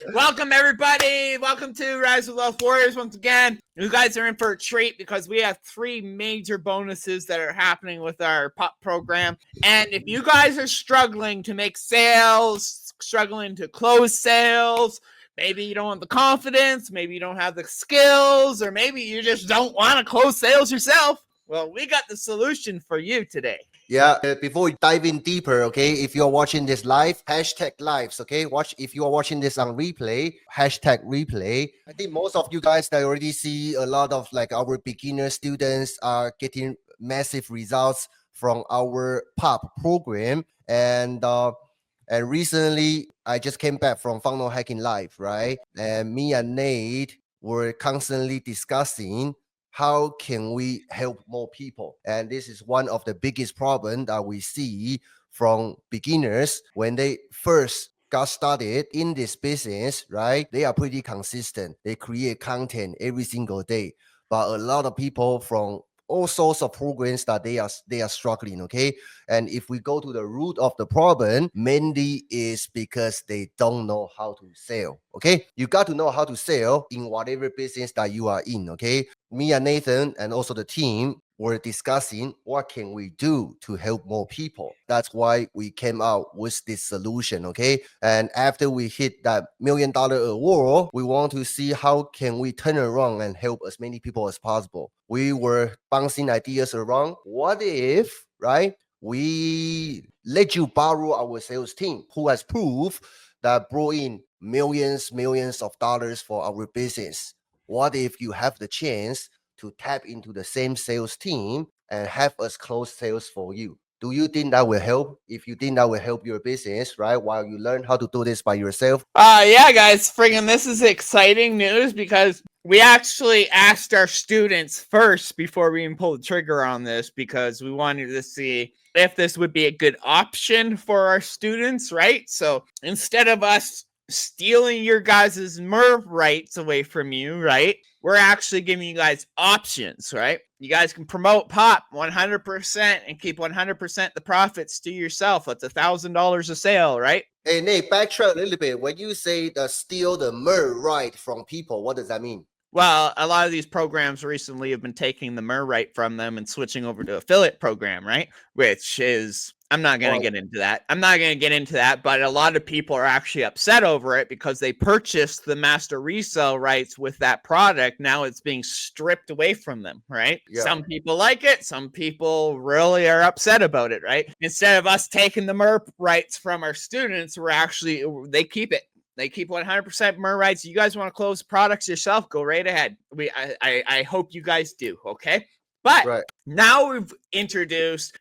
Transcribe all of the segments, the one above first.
Welcome, everybody. Welcome to Rise of Wealth Warriors. Once again, you guys are in for a treat because we have 3 major bonuses that are happening with our POP program. And if you guys are struggling to make sales, struggling to close sales, maybe you don't have the confidence, maybe you don't have the skills, or maybe you just don't want to close sales yourself, well, we got the solution for you today. Yeah, before we dive in deeper, okay, if you're watching this live, hashtag lives, okay, if you are watching this on replay, hashtag replay. I think most of you guys that already see a lot of like our beginner students are getting massive results from our POP program. And recently I just came back from Funnel Hacking Live, right? And me and Nate were constantly discussing how can we help more people? And this is one of the biggest problems that we see from beginners when they first got started in this business, right? They are pretty consistent. They create content every single day. But a lot of people from all sorts of programs that they are struggling, okay? And if we go to the root of the problem, mainly is because they don't know how to sell, okay? You got to know how to sell in whatever business that you are in, okay? Me and Nathan and also the team were discussing what can we do to help more people. That's why we came out with this solution, okay? And after we hit that $1 million award, we want to see how can we turn around and help as many people as possible. We were bouncing ideas around. What if, right, we let you borrow our sales team who has proved that brought in millions of dollars for our business? What if you have the chance to tap into the same sales team and have us close sales for you? Do you think that will help? If you think that will help your business, right? While you learn how to do this by yourself. Yeah, guys, friggin' this is exciting news because we actually asked our students first before we even pulled the trigger on this because we wanted to see if this would be a good option for our students, right? So instead of us stealing your guys' MERV rights away from you, right? We're actually giving you guys options, right? You guys can promote POP 100% and keep 100% the profits to yourself. That's $1,000 a sale, right? Hey, Nate, backtrack a little bit. When you say steal the MERV right from people, what does that mean? Well, a lot of these programs recently have been taking the MER right from them and switching over to affiliate program, right? Which is, I'm not going to get into that. But a lot of people are actually upset over it because they purchased the master resale rights with that product. Now it's being stripped away from them, right? Yeah. Some people like it. Some people really are upset about it, right? Instead of us taking the MER rights from our students, they keep it. They keep 100% MER rights. You guys want to close products yourself? Go right ahead. I hope you guys do. Okay. But now we've introduced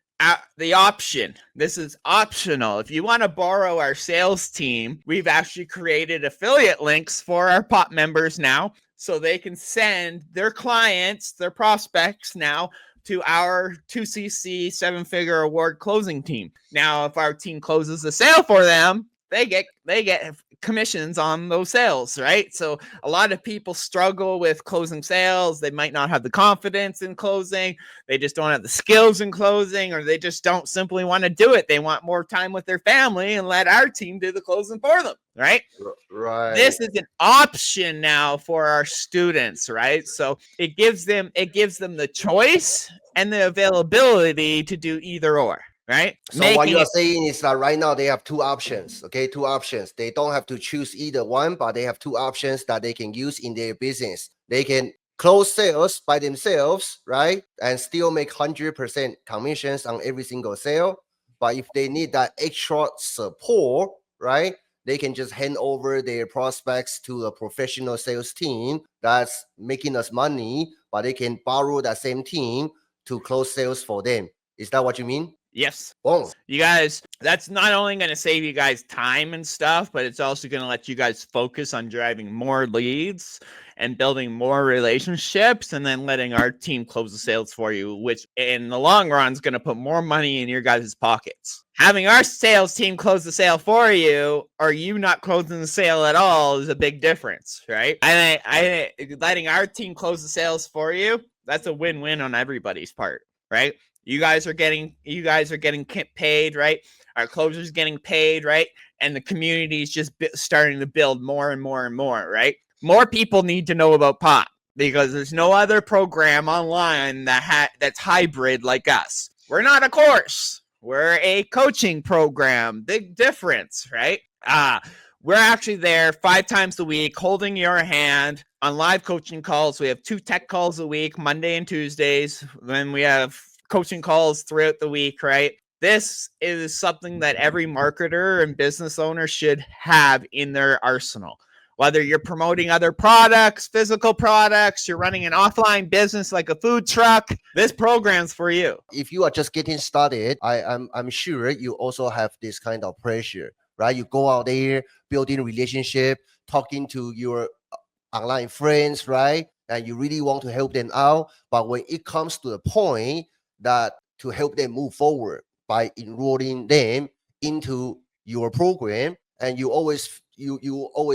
the option. This is optional. If you want to borrow our sales team, we've actually created affiliate links for our POP members now so they can send their clients, their prospects now to our 2CC 7-figure award closing team. Now, if our team closes the sale for them, they get commissions on those sales, right? So a lot of people struggle with closing sales. They might not have the confidence in closing. They just don't have the skills in closing, or they just don't simply want to do it. They want more time with their family and let our team do the closing for them, right? Right. This is an option now for our students, right? So it gives them the choice and the availability to do either or. Right. So what you are saying is that right now they have 2 options. Okay, 2 options. They don't have to choose either one, but they have 2 options that they can use in their business. They can close sales by themselves, right? And still make 100% commissions on every single sale. But if they need that extra support, right, they can just hand over their prospects to a professional sales team that's making us money, but they can borrow that same team to close sales for them. Is that what you mean? Yes. Oh. You guys, that's not only going to save you guys time and stuff, but it's also going to let you guys focus on driving more leads and building more relationships and then letting our team close the sales for you, which in the long run is going to put more money in your guys' pockets. Having our sales team close the sale for you or you not closing the sale at all is a big difference, right? I letting our team close the sales for you, that's a win-win on everybody's part, right? You guys are getting paid, right? Our closer's getting paid, right? and the community is just starting to build more and more and more, right? More people need to know about Pop because there's no other program online that's hybrid like us. We're not a course. We're a coaching program. Big difference, right? We're actually there 5 times a week holding your hand on live coaching calls. We have 2 tech calls a week, Monday and Tuesdays. Then we have coaching calls throughout the week, right? This is something that every marketer and business owner should have in their arsenal. Whether you're promoting other products, physical products, you're running an offline business like a food truck, this program's for you. If you are just getting started, I'm sure you also have this kind of pressure, right? You go out there, building relationship, talking to your online friends, right? And you really want to help them out. But when it comes to the point that to help them move forward by enrolling them into your program, and you always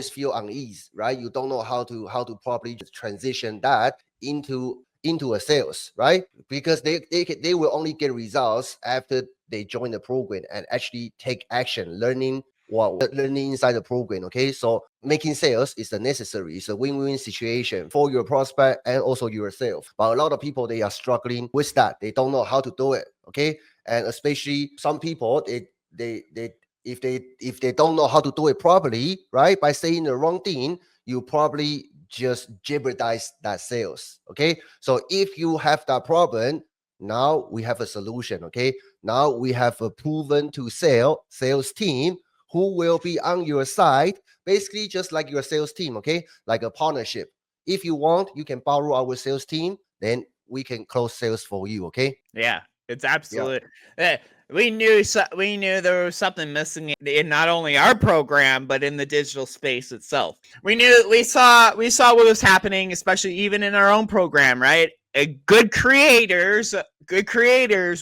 feel unease, right? You don't know how to properly transition that into a sales, right? Because they will only get results after they join the program and actually take action, learning inside the program. Okay, so making sales is a necessary, it's a win-win situation for your prospect and also yourself. But a lot of people, they are struggling with that. They don't know how to do it. Okay, and especially some people, they if they don't know how to do it properly, right, by saying the wrong thing, you probably just jeopardize that sales. Okay, so if you have that problem, now we have a solution. Okay, now we have a proven to sales team who will be on your side, basically just like your sales team. Okay, like a partnership. If you want, you can borrow our sales team, then we can close sales for you. Okay. Yeah, it's absolute. We knew there was something missing in not only our program but in the digital space itself. We saw what was happening, especially even in our own program, right? Good creators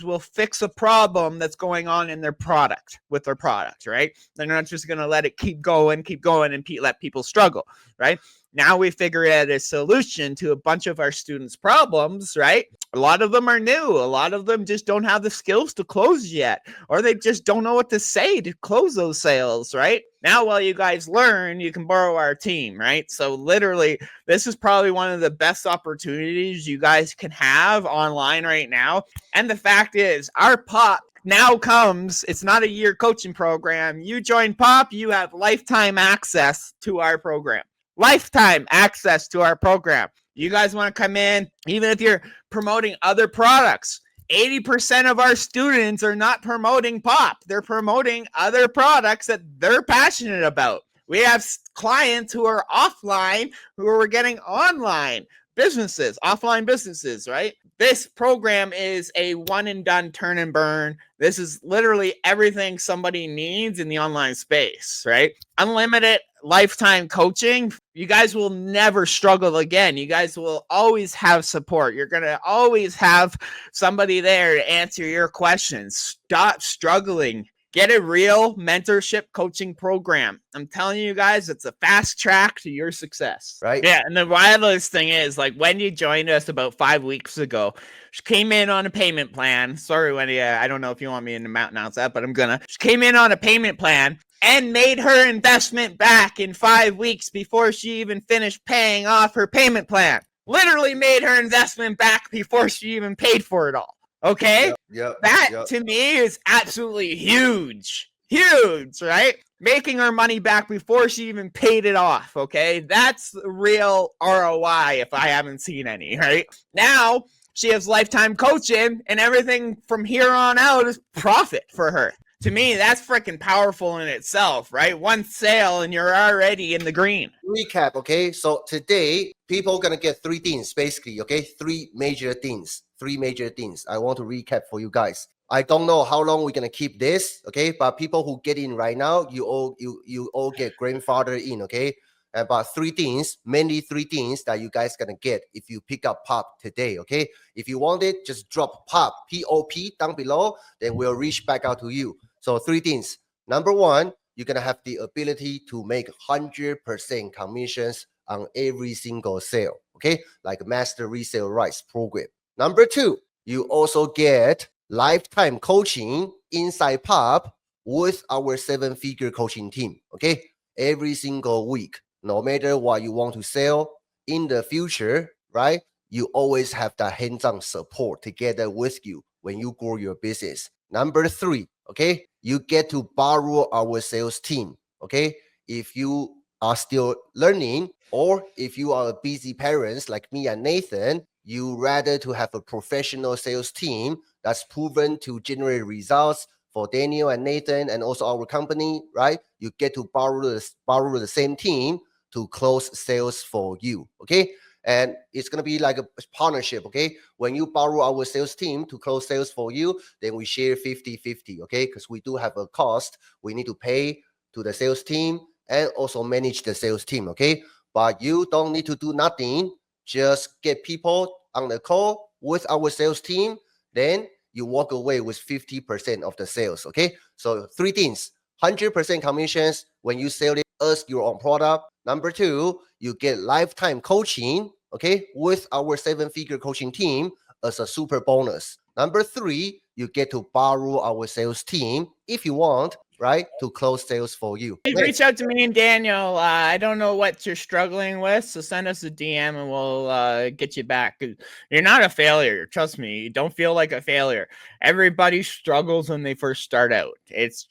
will fix a problem that's going on in their product with their product, right? They're not just going to let it keep going and let people struggle, right? Now we figure out a solution to a bunch of our students' problems, right? A lot of them are new. A lot of them just don't have the skills to close yet, or they just don't know what to say to close those sales, right? Now, while you guys learn, you can borrow our team, right? So literally, this is probably one of the best opportunities you guys can have online right now. And the fact is, our Pop now comes, it's not a year coaching program. You join Pop, you have lifetime access to our program. Lifetime access to our program. You guys want to come in, even if you're promoting other products. 80% of our students are not promoting Pop. They're promoting other products that they're passionate about. We have clients who are offline who are getting online businesses, offline businesses, right? This program is a one and done, turn and burn. This is literally everything somebody needs in the online space, right? Unlimited lifetime coaching. You guys will never struggle again. You guys will always have support. You're going to always have somebody there to answer your questions. Stop struggling. Get a real mentorship coaching program. I'm telling you guys, it's a fast track to your success. Right. Yeah. And the wildest thing is, like, Wendy joined us about 5 weeks ago. She came in on a payment plan. Sorry, Wendy. I don't know if you want me to announce that, but I'm going to. She came in on a payment plan and made her investment back in 5 weeks before she even finished paying off her payment plan. Literally made her investment back before she even paid for it all. Okay? That to me is absolutely huge. Huge, right? Making her money back before she even paid it off. Okay? That's real ROI if I haven't seen any, right? Now she has lifetime coaching, and everything from here on out is profit for her. To me, that's freaking powerful in itself, right? One sale and you're already in the green. Recap, okay? So today, people are going to get 3 things, basically, okay? 3 major things. 3 major things. I want to recap for you guys. I don't know how long we're going to keep this, okay? But people who get in right now, you all get grandfather in, okay? About 3 things, mainly 3 things that you guys going to get if you pick up Pop today, okay? If you want it, just drop Pop, P-O-P, down below, then we'll reach back out to you. So 3 things. Number 1, you're going to have the ability to make 100% commissions on every single sale, okay? Like Master Resale Rights program. Number 2, you also get lifetime coaching inside Pop with our 7-figure coaching team. Okay, every single week, no matter what you want to sell in the future, right? You always have that hands-on support together with you when you grow your business. Number 3, okay, you get to borrow our sales team. Okay, if you are still learning, or if you are a busy parents like me and Nathan, you rather to have a professional sales team that's proven to generate results for Daniel and Nathan and also our company, right? You get to borrow the same team to close sales for you. Okay, and it's going to be like a partnership. Okay, when you borrow our sales team to close sales for you, then we share 50-50. Okay, because we do have a cost we need to pay to the sales team and also manage the sales team. Okay, but you don't need to do nothing, just get people on the call with our sales team, then you walk away with 50% of the sales. Okay, so 3 things: 100% commissions when you sell us your own product. Number 2, you get lifetime coaching, okay, with our 7-figure coaching team as a super bonus. Number 3, you get to borrow our sales team if you want, right, to close sales for you. Reach out to me and Daniel. I don't know what you're struggling with, so send us a DM and we'll get you back. You're not a failure. Trust me. Don't feel like a failure. Everybody struggles when they first start out. It's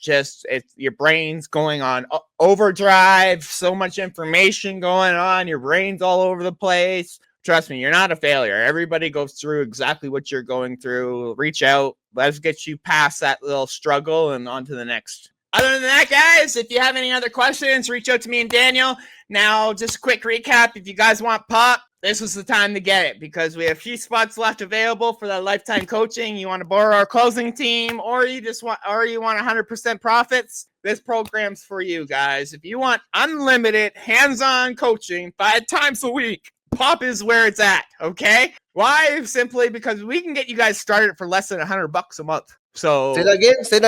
your brain's going on overdrive, so much information going on. Your brain's all over the place. Trust me, you're not a failure. Everybody goes through exactly what you're going through. Reach out. Let's get you past that little struggle and on to the next. Other than that, guys, if you have any other questions, reach out to me and Daniel. Now, just a quick recap. If you guys want pop, this was the time to get it because we have a few spots left available for that lifetime coaching. You want to borrow our closing team, or you want 100% profits. This program's for you guys. If you want unlimited hands-on coaching 5 times a week, pop is where it's at. Okay? Why? Simply because we can get you guys started for less than $100 a month. So say that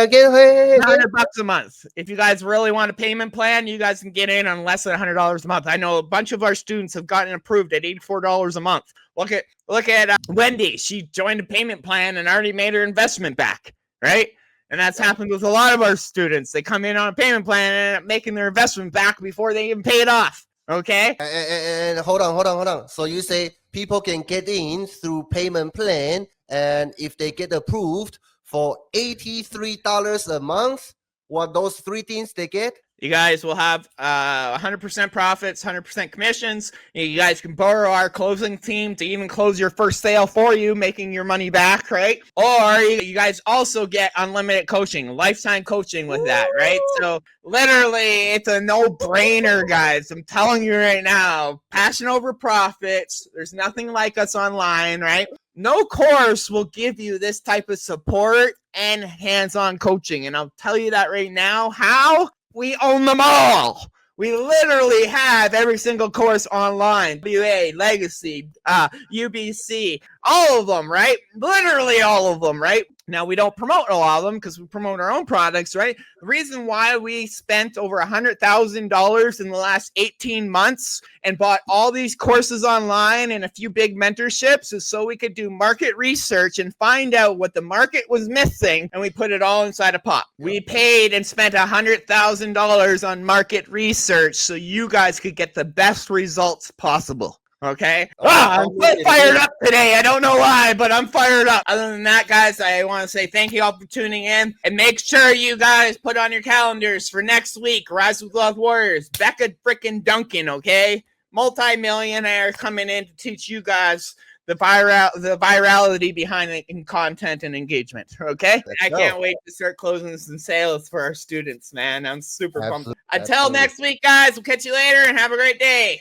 again. Hey, $100 a month. If you guys really want a payment plan, you guys can get in on less than $100 a month. I know a bunch of our students have gotten approved at $84 a month. Look at Wendy. She joined a payment plan and already made her investment back, right? And that's happened with a lot of our students. They come in on a payment plan and end up making their investment back before they even pay it off. Okay? And hold on. So you say people can get in through payment plan, and if they get approved for $83 a month, what those 3 things they get? You guys will have 100% profits, 100% commissions. You guys can borrow our closing team to even close your first sale for you, making your money back, right? Or you guys also get unlimited coaching, lifetime coaching with that, right? So literally, it's a no-brainer, guys. I'm telling you right now, passion over profits. There's nothing like us online, right? No course will give you this type of support and hands-on coaching. And I'll tell you that right now. How? We own them all. We literally have every single course online. WA, Legacy, UBC, all of them, right? Literally all of them, right? Now, we don't promote a lot of them because we promote our own products, right? The reason why we spent over $100,000 in the last 18 months and bought all these courses online and a few big mentorships is so we could do market research and find out what the market was missing, and we put it all inside a pot. We paid and spent $100,000 on market research so you guys could get the best results possible. Okay. I'm fired up today. I don't know why, but I'm fired up. Other than that, guys, I want to say thank you all for tuning in. And make sure you guys put on your calendars for next week, Rise with Love Warriors, Becca frickin' Duncan, okay? Multi-millionaire coming in to teach you guys the virality behind it in content and engagement, okay? I can't wait to start closing some sales for our students, man. I'm super pumped. Until next week, guys, we'll catch you later and have a great day.